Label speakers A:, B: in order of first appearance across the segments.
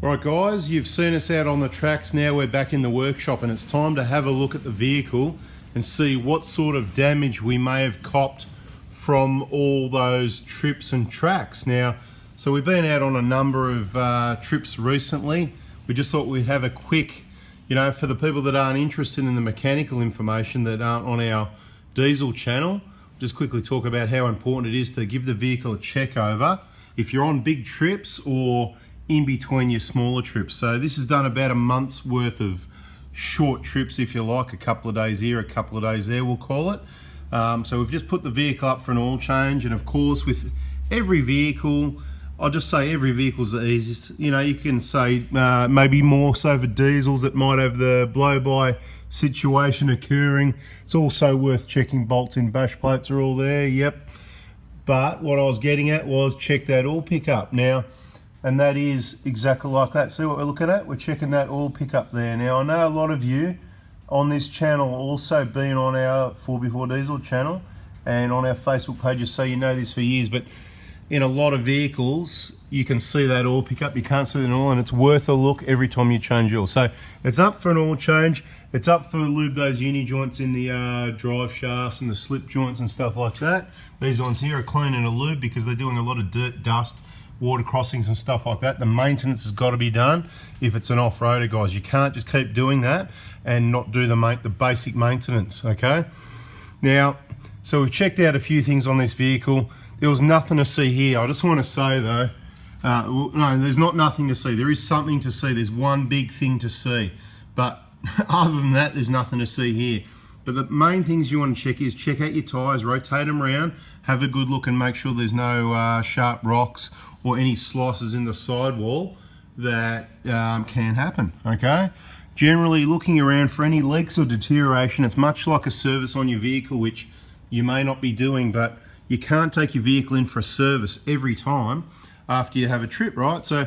A: Right guys, you've seen us out on the tracks. Now we're back in the workshop and it's time to have a look at the vehicle and see what sort of damage we may have copped from all those trips and tracks. Now, so we've been out on a number of trips recently. We just thought we'd have a quick, for the people that aren't interested in the mechanical information that aren't on our diesel channel, just quickly talk about how important it is to give the vehicle a check over if you're on big trips or in between your smaller trips. So this has done about a month's worth of short trips, if you like, a couple of days here, a couple of days there, we'll call it. So we've just put the vehicle up for an oil change, and of course with every vehicle, I'll just say every vehicle's the easiest. You can say maybe more so for diesels that might have the blow-by situation occurring. It's also worth checking bolts in bash plates are all there, yep. But what I was getting at was check that oil pickup. Now, and that is exactly like that. See what we're looking at? We're checking that oil pickup there. Now, I know a lot of you on this channel also been on our 4x4 Diesel channel and on our Facebook pages, so you know this for years, but in a lot of vehicles, you can see that oil pickup. You can't see the oil, and it's worth a look every time you change oil. So it's up for an oil change. It's up for lube those uni joints in the drive shafts and the slip joints and stuff like that. These ones here are clean and a lube because they're doing a lot of dirt, dust, water crossings and stuff like that. The maintenance has got to be done if it's an off-roader, guys. You can't just keep doing that and not do the basic maintenance, okay? Now, so we've checked out a few things on this vehicle. There was nothing to see here. I just want to say though, no, there's not nothing to see. There is something to see. There's one big thing to see. But other than that, there's nothing to see here. But the main things you want to check is check out your tyres, rotate them around, have a good look and make sure there's no sharp rocks or any slices in the sidewall that can happen, okay? Generally looking around for any leaks or deterioration. It's much like a service on your vehicle, which you may not be doing, but you can't take your vehicle in for a service every time after you have a trip, right? So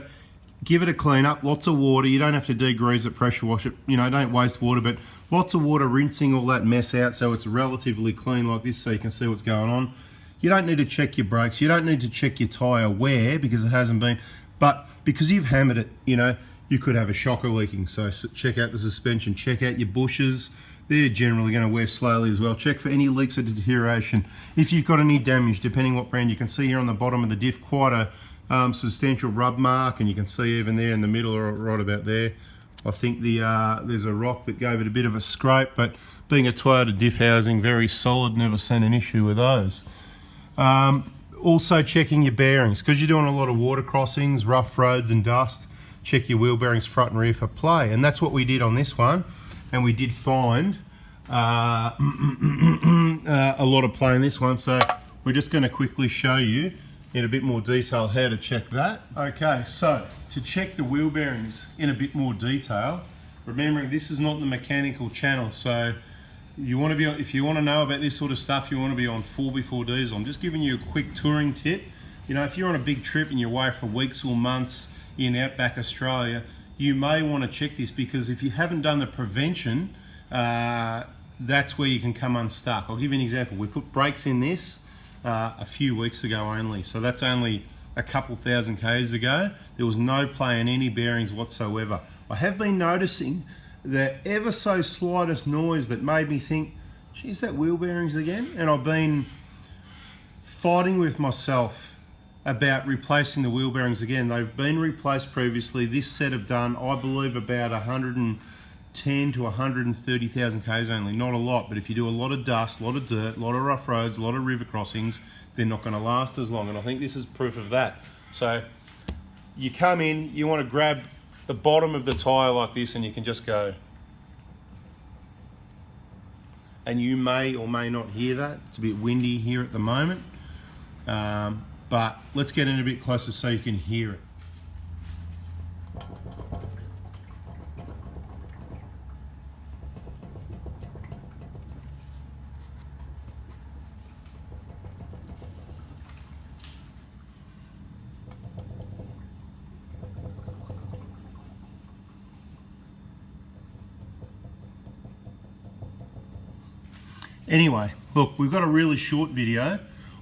A: give it a clean up, lots of water. You don't have to degrease it, pressure wash it, don't waste water, but lots of water rinsing all that mess out so it's relatively clean like this so you can see what's going on. You don't need to check your brakes. You don't need to check your tyre wear because it hasn't been, but because you've hammered it, you could have a shocker leaking. So check out the suspension, check out your bushes. They're generally going to wear slowly as well. Check for any leaks or deterioration. If you've got any damage, depending what brand, you can see here on the bottom of the diff quite a substantial rub mark, and you can see even there in the middle or right about there. I think there's a rock that gave it a bit of a scrape, but being a Toyota diff housing, very solid, never seen an issue with those. Also checking your bearings, because you're doing a lot of water crossings, rough roads and dust. Check your wheel bearings front and rear for play, and that's what we did on this one. And we did find a lot of play in this one, so we're just going to quickly show you in a bit more detail how to check that. Okay, so to check the wheel bearings in a bit more detail, remembering this is not the mechanical channel, so you want to be, if you want to know about this sort of stuff, you want to be on 4x4 Diesel. I'm just giving you a quick touring tip. If you're on a big trip and you're away for weeks or months in outback Australia, you may want to check this, because if you haven't done the prevention, that's where you can come unstuck. I'll give you an example. We put brakes in this a few weeks ago only, so that's only a couple thousand k's ago. There was no play in any bearings whatsoever. I have been noticing that ever so slightest noise that made me think, geez, that wheel bearings again? And I've been fighting with myself about replacing the wheel bearings again. They've been replaced previously. This set have done, I believe, about 110 to 130,000 k's only. Not a lot, but if you do a lot of dust, a lot of dirt, a lot of rough roads, a lot of river crossings, they're not going to last as long. And I think this is proof of that. So you come in, you want to grab the bottom of the tyre like this, and you can just go. And you may or may not hear that. It's a bit windy here at the moment. But let's get in a bit closer so you can hear it. Anyway, look, we've got a really short video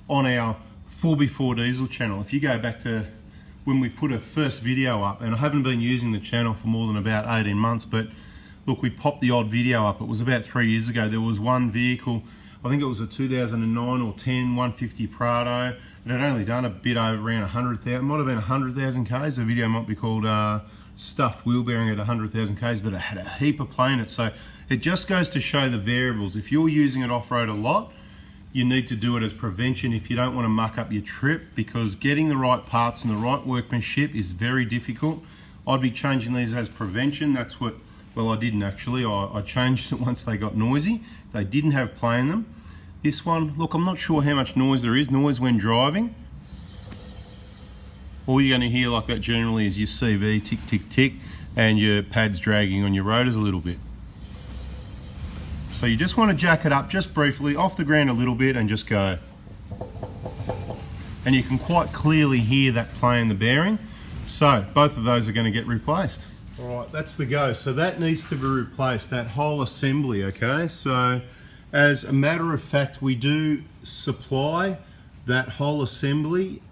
A: on our 4x4 Diesel channel. If you go back to when we put a first video up, and I haven't been using the channel for more than about 18 months, but look, we popped the odd video up. It was about 3 years ago. There was one vehicle, I think it was a 2009 or 10 150 Prado, and it had only done a bit over around 100,000, might have been 100,000 Ks. The video might be called Stuffed Wheel Bearing at 100,000 Ks, but it had a heap of play in it. So it just goes to show the variables. If you're using it off-road a lot, you need to do it as prevention if you don't want to muck up your trip, because getting the right parts and the right workmanship is very difficult. I'd be changing these as prevention. That's what, well, I didn't actually. I changed it once they got noisy. They didn't have play in them. This one, look, I'm not sure how much noise there is. Noise when driving. All you're going to hear like that generally is your CV tick, tick, tick, and your pads dragging on your rotors a little bit. So you just want to jack it up just briefly, off the ground a little bit, and just go. And you can quite clearly hear that play in the bearing. So both of those are going to get replaced. All right, that's the go. So that needs to be replaced, that whole assembly, okay? So as a matter of fact, we do supply that whole assembly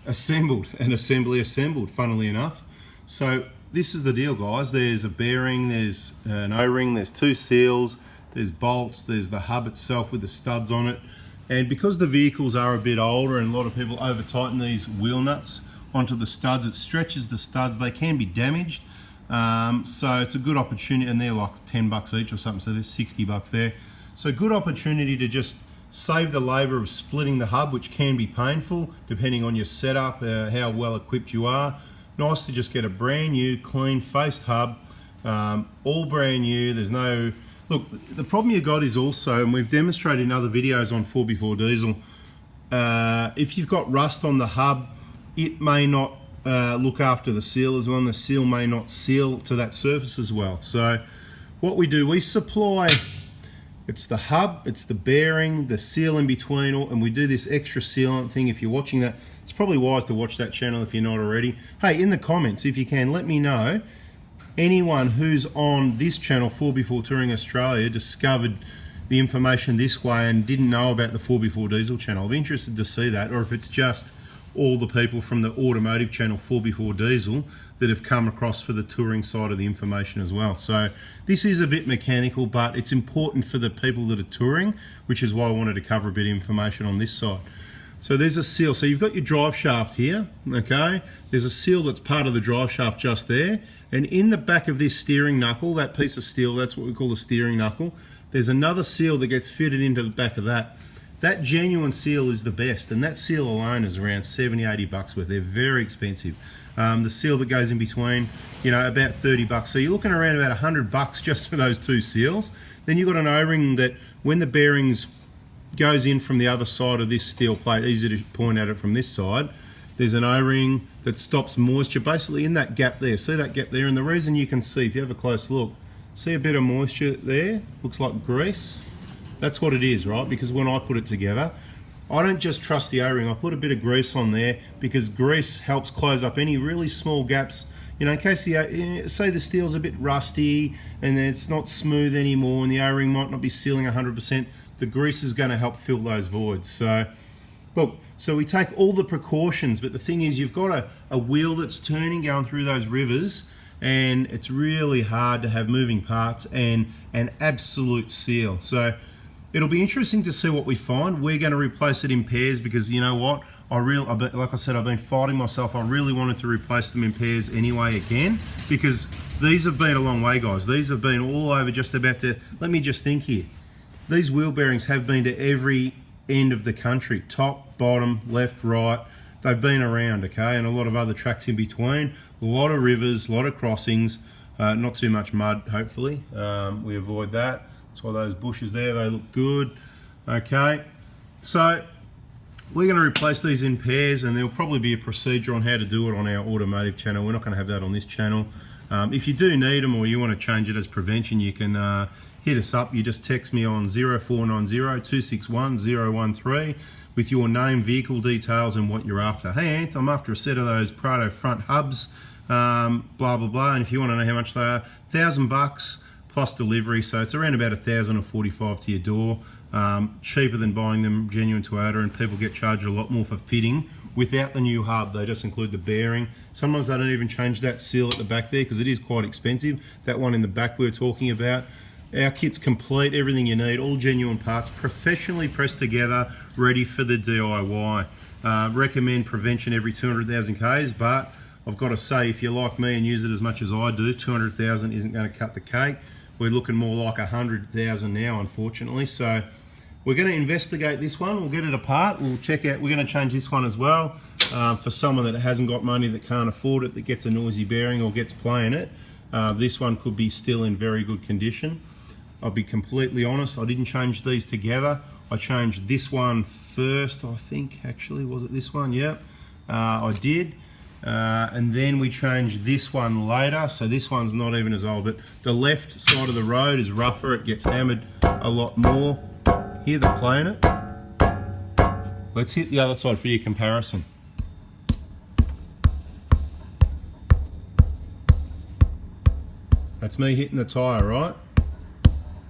A: assembled, and assembly assembled, funnily enough. So this is the deal, guys. There's a bearing, there's an O-ring, there's two seals, there's bolts, there's the hub itself with the studs on it. And because the vehicles are a bit older and a lot of people over tighten these wheel nuts onto the studs, it stretches the studs. They can be damaged. So it's a good opportunity, and they're like 10 bucks each or something, so there's 60 bucks there. So good opportunity to just save the labor of splitting the hub, which can be painful depending on your setup, how well equipped you are. Nice to just get a brand new, clean faced hub, all brand new. There's no, look, the problem you got is also, and we've demonstrated in other videos on 4x4 diesel, if you've got rust on the hub, it may not look after the seal as well, and the seal may not seal to that surface as well. So what we do, we supply, it's the hub, it's the bearing, the seal in between, and we do this extra sealant thing. If you're watching that, it's probably wise to watch that channel if you're not already. Hey, in the comments, if you can, let me know anyone who's on this channel, 4x4 Touring Australia, discovered the information this way and didn't know about the 4x4 Diesel channel. I'll be interested to see that, or if it's just all the people from the automotive channel 4x4 Diesel that have come across for the touring side of the information as well. So this is a bit mechanical, but it's important for the people that are touring, which is why I wanted to cover a bit of information on this side. So there's a seal. So you've got your drive shaft here, okay? There's a seal that's part of the drive shaft just there. And in the back of this steering knuckle, that piece of steel, that's what we call the steering knuckle, there's another seal that gets fitted into the back of that. That genuine seal is the best, and that seal alone is around 70, 80 bucks worth. They're very expensive. The seal that goes in between, you know, about 30 bucks. So you're looking around about 100 bucks just for those two seals. Then you've got an O-ring that when the bearings goes in from the other side of this steel plate, easy to point at it from this side, there's an O-ring that stops moisture basically in that gap there. See that gap there? And the reason you can see, if you have a close look, see a bit of moisture there? Looks like grease. That's what it is, right? Because when I put it together, I don't just trust the O-ring. I put a bit of grease on there because grease helps close up any really small gaps. You know, in case say the steel's a bit rusty and it's not smooth anymore and the O-ring might not be sealing 100%, the grease is going to help fill those voids. So, look, so we take all the precautions, but the thing is you've got a wheel that's turning going through those rivers, and it's really hard to have moving parts and an absolute seal. So it'll be interesting to see what we find. We're going to replace it in pairs because you know what? Like I said, I've been fighting myself. I really wanted to replace them in pairs anyway again because these have been a long way, guys. These have been all over just about to, let me just think here. These wheel bearings have been to every end of the country, top, bottom, left, right. They've been around, okay, and a lot of other tracks in between. A lot of rivers, a lot of crossings, not too much mud, hopefully. We avoid that. That's why those bushes there, they look good. Okay, so we're going to replace these in pairs, and there'll probably be a procedure on how to do it on our automotive channel. We're not going to have that on this channel. If you do need them or you want to change it as prevention, you can hit us up. You just text me on 0490 261 013 with your name, vehicle details, and what you're after. Hey, Anth, I'm after a set of those Prado front hubs, blah, blah, blah. And if you want to know how much they are, $1,000 plus delivery. So it's around about 1,045 to your door. Cheaper than buying them genuine Toyota, and people get charged a lot more for fitting without the new hub. They just include the bearing. Sometimes they don't even change that seal at the back there because it is quite expensive. That one in the back we were talking about. Our kit's complete, everything you need, all genuine parts, professionally pressed together, ready for the DIY. Recommend prevention every 200,000 Ks, but I've got to say, if you're like me and use it as much as I do, 200,000 isn't going to cut the cake. We're looking more like 100,000 now, unfortunately. So we're going to investigate this one. We'll get it apart. We'll check out. We're going to change this one as well for someone that hasn't got money, that can't afford it, that gets a noisy bearing or gets playing it. This one could be still in very good condition. I'll be completely honest, I didn't change these together. I changed this one first, I think, actually. Was it this one? Yep, I did. And then we changed this one later, so this one's not even as old, but the left side of the road is rougher, it gets hammered a lot more. Here they're playing it. Let's hit the other side for your comparison. That's me hitting the tyre, right?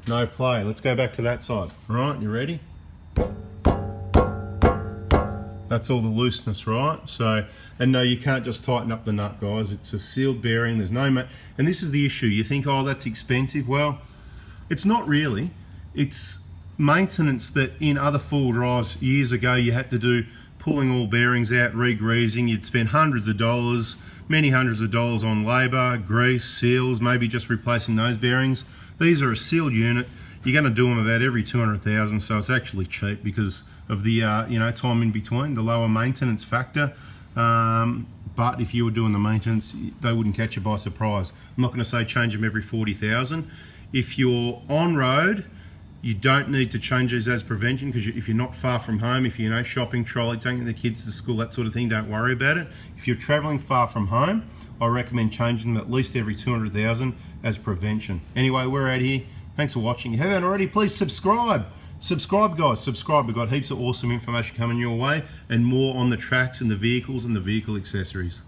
A: No play. Let's go back to that side. Right, you ready? That's all the looseness, right? So, and no, you can't just tighten up the nut, guys. It's a sealed bearing. There's no, and this is the issue. You think, oh, that's expensive. Well, it's not really. It's maintenance that in other four-wheel drives years ago you had to do, pulling all bearings out, re-greasing. You'd spend hundreds of dollars, many hundreds of dollars on labour, grease, seals, maybe just replacing those bearings. These are a sealed unit. You're going to do them about every 200,000, so it's actually cheap because of the time in between, the lower maintenance factor. But if you were doing the maintenance, they wouldn't catch you by surprise. I'm not going to say change them every 40,000. If you're on road, you don't need to change these as prevention, because if you're not far from home, if you're shopping, trolley, taking the kids to school, that sort of thing, don't worry about it. If you're traveling far from home, I recommend changing them at least every 200,000 as prevention. Anyway, we're out here. Thanks for watching. If you haven't already, please subscribe. Subscribe, guys. Subscribe. We've got heaps of awesome information coming your way and more on the tracks and the vehicles and the vehicle accessories.